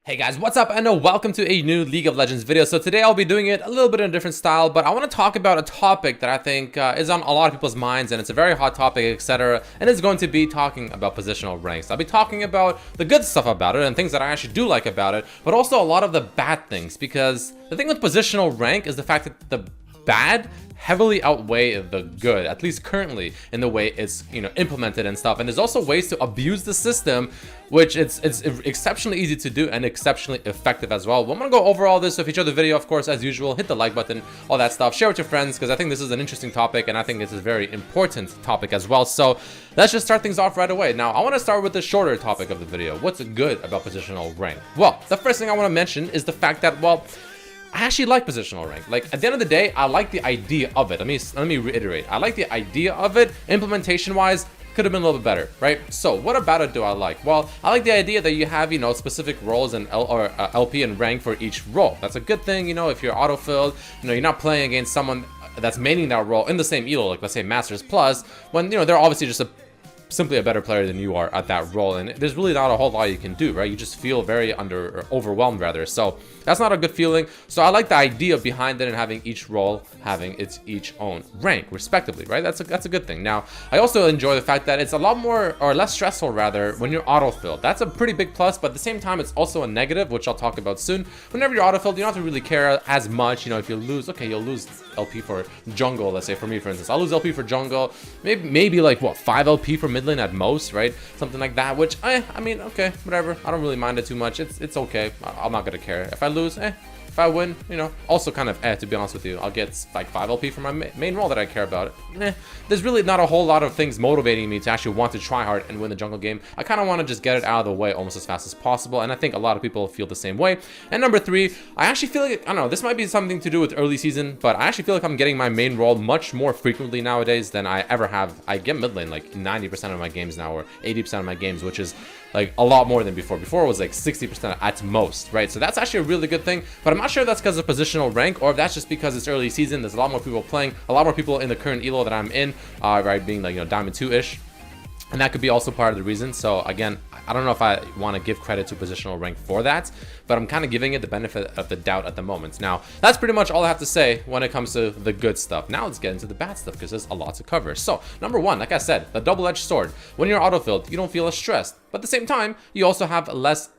Hey guys, what's up and welcome to a new League of Legends video. So today I'll be doing it a little bit in a different style, but I want to talk about a topic that I think is on a lot of people's minds, and it's a very hot topic, etc. And it's going to be talking about positional ranks. I'll be talking about the good stuff about it and things that I actually do like about it, but also a lot of the bad things, because the thing with positional rank is the fact that the bad heavily outweigh the good, at least currently, in the way it's implemented and stuff. And there's also ways to abuse the system, which it's exceptionally easy to do and exceptionally effective as well. But I'm gonna go over all this. So if you enjoyed the video, of course, as usual, hit the like button, all that stuff, share with your friends, because I think this is an interesting topic and I think it's a very important topic as well. So let's just start things off right away. Now I want to start with the shorter topic of the video. What's good about positional rank? Well, the first thing I want to mention is the fact that, well, I actually like positional rank. Like, at the end of the day, I like the idea of it. Let me reiterate. I like the idea of it. Implementation wise, could have been a little bit better, right? So what about it do I like? Well, I like the idea that you have, specific roles and LP and rank for each role. That's a good thing, if you're auto-filled, you're not playing against someone that's maining that role in the same elo, like let's say Masters Plus, when, they're obviously just simply a better player than you are at that role, and there's really not a whole lot you can do, right? You just feel very overwhelmed rather. So that's not a good feeling. So I like the idea behind it and having each role having its each own rank respectively, right? That's a good thing. Now I also enjoy the fact that it's a lot more, or less stressful rather, when you're auto-filled. That's a pretty big plus, but at the same time it's also a negative, which I'll talk about soon. Whenever you're auto-filled, you don't have to really care as much. If you lose, okay, you'll lose LP for jungle. Let's say for me, for instance, I'll lose LP for jungle, maybe like what, 5 LP for mid lane at most, right? Something like that, which I mean, okay, whatever. I don't really mind it too much. It's okay. I'm not gonna care. If I lose, if I win, also kind of to be honest with you, I'll get like 5 LP for my main role that I care about. There's really not a whole lot of things motivating me to actually want to try hard and win the jungle game. I kind of want to just get it out of the way almost as fast as possible, and I think a lot of people feel the same way. And number 3, I actually feel like, I don't know, this might be something to do with early season, but I actually feel like I'm getting my main role much more frequently nowadays than I ever have. I get mid lane like 90% of my games now, or 80% of my games, which is like a lot more than before. Before it was like 60% at most, right? So that's actually a really good thing, but I'm not sure if that's because of positional rank or if that's just because it's early season. There's a lot more people playing, a lot more people in the current elo that I'm in, right, being like, Diamond 2-ish. And that could be also part of the reason. So again, I don't know if I want to give credit to positional rank for that, but I'm kind of giving it the benefit of the doubt at the moment. Now, that's pretty much all I have to say when it comes to the good stuff. Now let's get into the bad stuff, because there's a lot to cover. So number 1, like I said, the double-edged sword. When you're auto-filled, you don't feel as stressed, but at the same time, you also have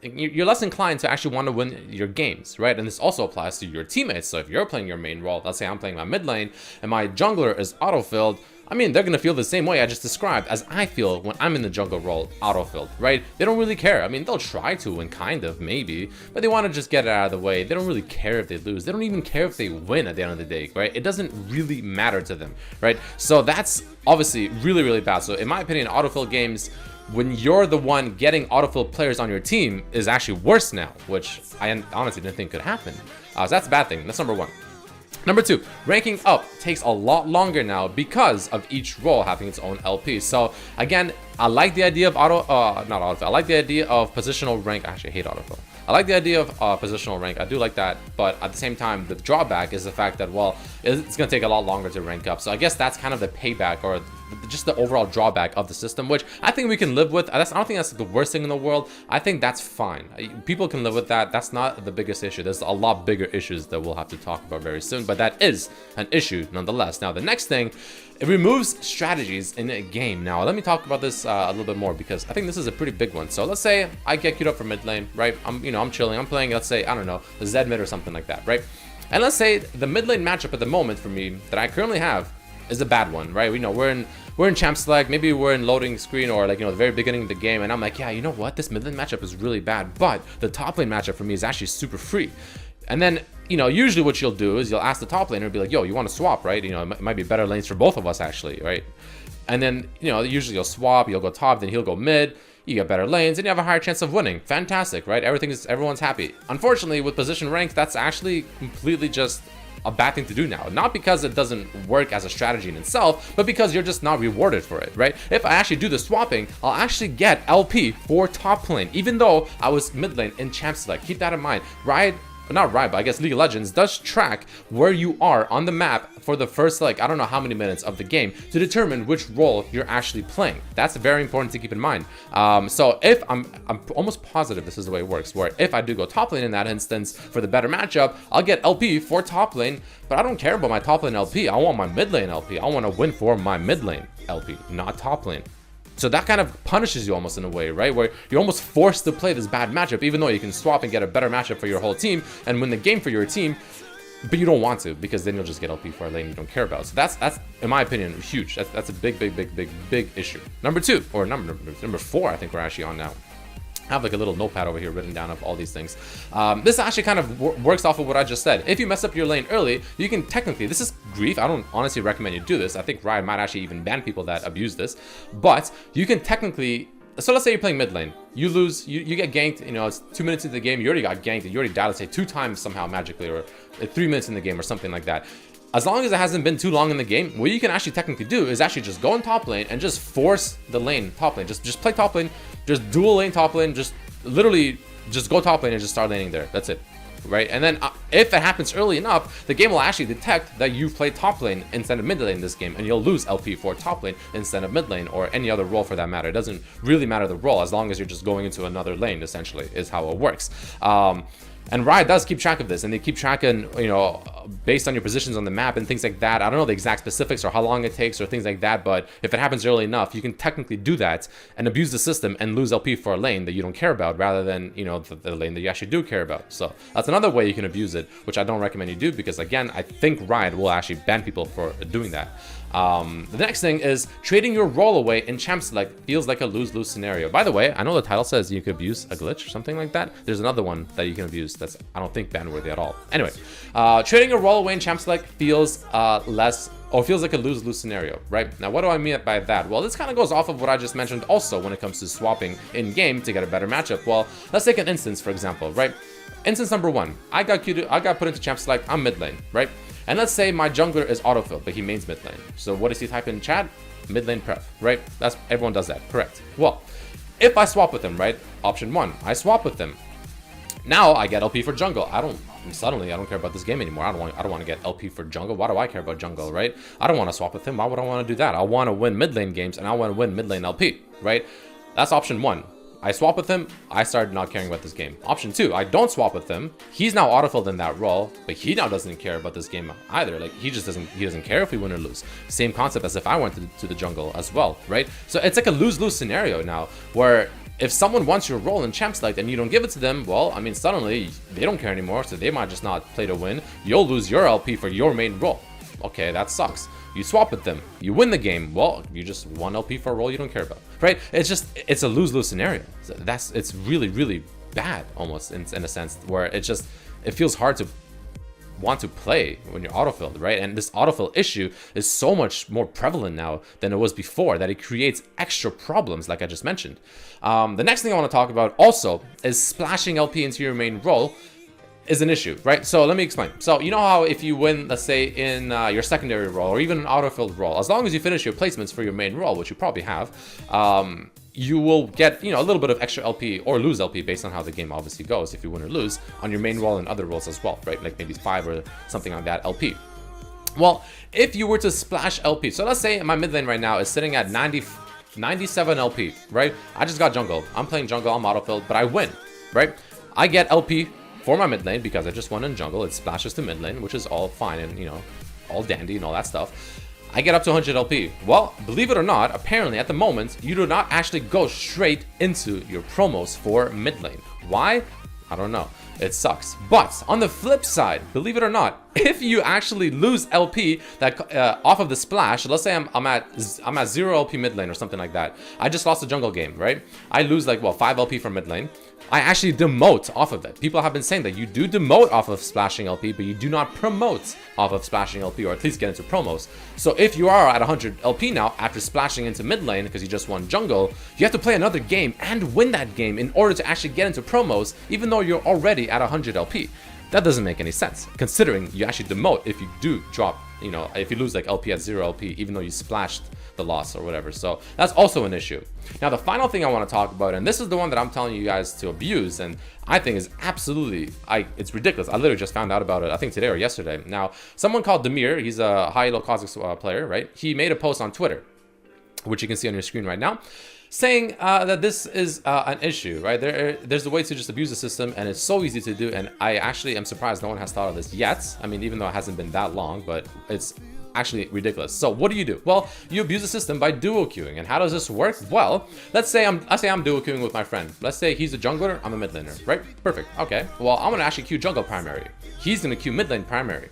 you're less inclined to actually want to win your games, right? And this also applies to your teammates. So if you're playing your main role, let's say I'm playing my mid lane and my jungler is auto-filled, I mean, they're gonna feel the same way I just described as I feel when I'm in the jungle role auto-filled, right? They don't really care. I mean, they'll try to, and kind of, maybe, but they want to just get it out of the way. They don't really care if they lose. They don't even care if they win at the end of the day, right? It doesn't really matter to them, right? So that's obviously really, really bad. So in my opinion, auto-fill games, when you're the one getting auto-fill players on your team, is actually worse now, which I honestly didn't think could happen. So that's a bad thing. That's number 1. Number 2, ranking up takes a lot longer now because of each role having its own LP. So again, I like the idea of I like the idea of positional rank. I actually hate autofill. I like the idea of positional rank. I do like that, but at the same time, the drawback is the fact that, well, it's going to take a lot longer to rank up. So I guess that's kind of the payback, or just the overall drawback of the system, which I think we can live with. I don't think that's the worst thing in the world. I think that's fine. People can live with that. That's not the biggest issue. There's a lot bigger issues that we'll have to talk about very soon, but that is an issue nonetheless. Now, the next thing, it removes strategies in a game. Now, let me talk about this a little bit more, because I think this is a pretty big one. So let's say I get queued up for mid lane, right? I'm chilling. I'm playing, let's say, I don't know, the Z mid or something like that, right? And let's say the mid lane matchup at the moment for me that I currently have is a bad one, right? We're in champ select, maybe we're in loading screen, or like, the very beginning of the game, and I'm like, yeah, you know what? This mid lane matchup is really bad, but the top lane matchup for me is actually super free. And then, usually what you'll do is you'll ask the top laner, be like, yo, you want to swap, right? It might be better lanes for both of us actually, right? And then, usually you'll swap, you'll go top, then he'll go mid, you get better lanes, and you have a higher chance of winning. Fantastic, right? Everyone's happy. Unfortunately, with position ranks, that's actually completely just a bad thing to do now. Not because it doesn't work as a strategy in itself, but because you're just not rewarded for it, right? If I actually do the swapping, I'll actually get LP for top lane, even though I was mid lane in champ select. Keep that in mind, right? not Riot, but I guess League of Legends does track where you are on the map for the first, like, I don't know how many minutes of the game to determine which role you're actually playing. That's very important to keep in mind. So if I'm almost positive this is the way it works, where if I do go top lane in that instance for the better matchup, I'll get LP for top lane, but I don't care about my top lane LP. I want my mid lane LP. I want to win for my mid lane LP, not top lane. So that kind of punishes you almost in a way, right? Where you're almost forced to play this bad matchup, even though you can swap and get a better matchup for your whole team and win the game for your team, but you don't want to, because then you'll just get LP for a lane you don't care about. So that's in my opinion, huge. That's a big issue. Number 2, or number 4, I think we're actually on now. I have like a little notepad over here written down of all these things. This actually kind of works off of what I just said. If you mess up your lane early, you can technically, this is grief. I don't honestly recommend you do this. I think Riot might actually even ban people that abuse this. But you can technically, so let's say you're playing mid lane. You lose, you get ganked, you know, it's 2 minutes into the game, you already got ganked, and you already died, let's say 2 times somehow magically, or 3 minutes in the game or something like that. As long as it hasn't been too long in the game, what you can actually technically do is actually just go in top lane and just force the lane top lane. Just play top lane, just dual lane top lane, just literally just go top lane and just start laning there. That's it, right? And then if it happens early enough, the game will actually detect that you played top lane instead of mid lane in this game, and you'll lose LP for top lane instead of mid lane, or any other role for that matter. It doesn't really matter the role, as long as you're just going into another lane, essentially, is how it works. And Riot does keep track of this, and they keep tracking, you know, based on your positions on the map and things like that. I don't know the exact specifics or how long it takes or things like that, but if it happens early enough, you can technically do that and abuse the system and lose LP for a lane that you don't care about, rather than, you know, the lane that you actually do care about. So that's another way you can abuse it, which I don't recommend you do, because again, I think Riot will actually ban people for doing that. The next thing is trading your role away in champ select feels like a lose-lose scenario. By the way, I know the title says you could abuse a glitch or something like that. There's another one that you can abuse that's, I don't think, ban-worthy at all. Anyway, trading your role away in champ select feels feels like a lose-lose scenario, right? Now, what do I mean by that? Well, this kind of goes off of what I just mentioned also when it comes to swapping in-game to get a better matchup. Well, let's take an instance, for example, right? Instance number 1, I got put into champ select, I'm mid lane, right? And let's say my jungler is autofilled, but he mains mid lane. So what does he type in chat? Mid lane pref, right? That's, everyone does that, correct? Well, if I swap with him, right? Option 1, I swap with him. Now I get LP for jungle. Suddenly I don't care about this game anymore. I don't want to get LP for jungle. Why do I care about jungle, right? I don't want to swap with him. Why would I want to do that? I want to win mid lane games, and I want to win mid lane LP, right? That's option 1. I swap with him, I started not caring about this game. Option 2, I don't swap with him. He's now autofilled in that role, but he now doesn't care about this game either. Like, he doesn't care if we win or lose. Same concept as if I went to the jungle as well, right? So it's like a lose-lose scenario now, where if someone wants your role in champ select and you don't give it to them, well, I mean, suddenly they don't care anymore, so they might just not play to win. You'll lose your LP for your main role. Okay, that sucks. You swap with them, you win the game, well, you just won LP for a role you don't care about, right? It's a lose-lose scenario. It's really bad, almost, in a sense, where it feels hard to want to play when you're autofilled, right? And this autofill issue is so much more prevalent now than it was before, that it creates extra problems, like I just mentioned. The next thing I want to talk about also is splashing LP into your main role is an issue, right? So let me explain. So you know how if you win, let's say in your secondary role or even an autofilled role, as long as you finish your placements for your main role, which you probably have, you will get, you know, a little bit of extra LP or lose LP based on how the game obviously goes, if you win or lose on your main role and other roles as well, right? Like maybe 5 or something like that LP. Well, if you were to splash LP, so let's say my mid lane right now is sitting at 97 LP, right? I just got jungle. I'm playing jungle, I'm autofilled, but I win, right? I get LP for my mid lane because I just won in jungle. It splashes to mid lane, which is all fine and, you know, all dandy and all that stuff. I get up to 100 LP. Well, believe it or not, apparently at the moment, you do not actually go straight into your promos for mid lane. Why? I don't know. It sucks. But on the flip side, believe it or not, if you actually lose LP that off of the splash, let's say I'm at 0 LP mid lane or something like that. I just lost a jungle game, right? I lose like, well, 5 LP from mid lane. I actually demote off of it. People have been saying that you do demote off of splashing LP, but you do not promote off of splashing LP, or at least get into promos. So if you are at 100 LP now after splashing into mid lane because you just won jungle, you have to play another game and win that game in order to actually get into promos, even though you're already at 100 LP. That doesn't make any sense, considering you actually demote if you do drop, you know, if you lose like LP at 0 LP, even though you splashed the loss or whatever. So that's also an issue. Now, the final thing I want to talk about, and this is the one that I'm telling you guys to abuse, and I think is absolutely, it's ridiculous. I literally just found out about it, I think today or yesterday. Now, someone called Demir, he's a high elo Kha'Zix player, right? He made a post on Twitter, which you can see on your screen right now, saying that this is an issue, right? There's a way to just abuse the system, and it's so easy to do, and I actually am surprised no one has thought of this yet. I mean, even though it hasn't been that long, but it's actually ridiculous. So what do? Well, you abuse the system by duo queuing. And how does this work? Well, let's say I'm duo queuing with my friend. Let's say he's a jungler, I'm a mid laner, right? Perfect. Okay. Well, I'm gonna actually queue jungle primary. He's gonna queue mid lane primary.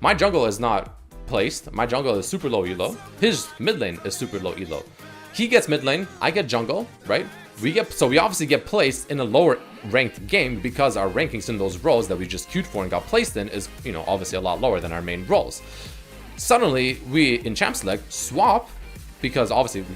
My jungle is not placed. My jungle is super low elo. His mid lane is super low elo. He gets mid lane, I get jungle, right? We obviously get placed in a lower ranked game because our rankings in those roles that we just queued for and got placed in is, you know, obviously a lot lower than our main roles. Suddenly, we, in Champ Select, swap, because obviously,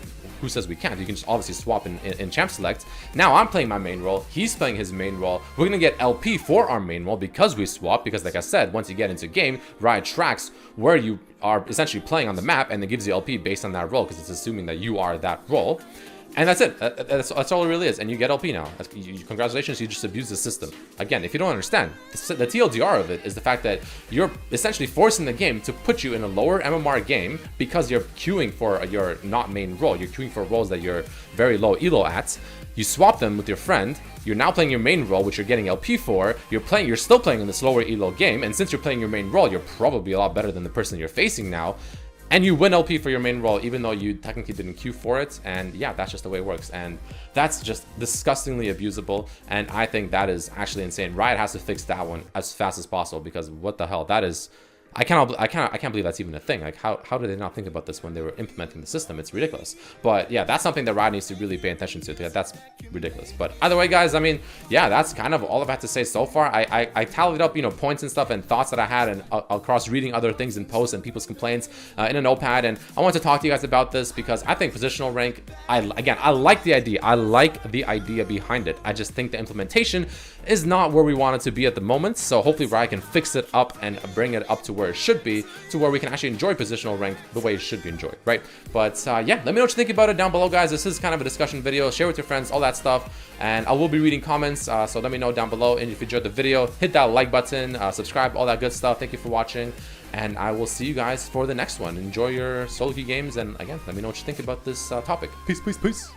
who says we can't? You can just obviously swap in Champ Select. Now I'm playing my main role, he's playing his main role. We're going to get LP for our main role because we swap, because like I said, once you get into game, Riot tracks where you are essentially playing on the map, and it gives you LP based on that role, because it's assuming that you are that role. And that's it. That's all it really is. And you get LP now. Congratulations, you just abused the system. Again, if you don't understand, the TLDR of it is the fact that you're essentially forcing the game to put you in a lower MMR game because you're queuing for your not main role. You're queuing for roles that you're very low elo at. You swap them with your friend. You're now playing your main role, which you're getting LP for. You're still playing in this lower elo game. And since you're playing your main role, you're probably a lot better than the person you're facing now. And you win LP for your main role, even though you technically didn't queue for it. And yeah, that's just the way it works. And that's just disgustingly abusable. And I think that is actually insane. Riot has to fix that one as fast as possible, because what the hell? That is... I can't believe that's even a thing. Like, how did they not think about this when they were implementing the system? It's ridiculous. But yeah, that's something that Riot needs to really pay attention to. That's ridiculous. But either way, guys, I mean, yeah, that's kind of all I've had to say so far. I tallied up, you know, points and stuff and thoughts that I had, and across reading other things in posts and people's complaints in a notepad. And I want to talk to you guys about this because I think positional rank, I like the idea. I like the idea behind it. I just think the implementation is not where we want it to be at the moment. So hopefully Riot can fix it up and bring it up to where it should be, to where we can actually enjoy positional rank the way it should be enjoyed, right? But yeah, let me know what you think about it down below, guys. This is kind of a discussion video. Share with your friends, all that stuff, and I will be reading comments, so let me know down below. And if you enjoyed the video, hit that like button, subscribe, all that good stuff. Thank you for watching, and I will see you guys for the next one. Enjoy your solo queue games, and again, let me know what you think about this topic. Peace, peace, peace.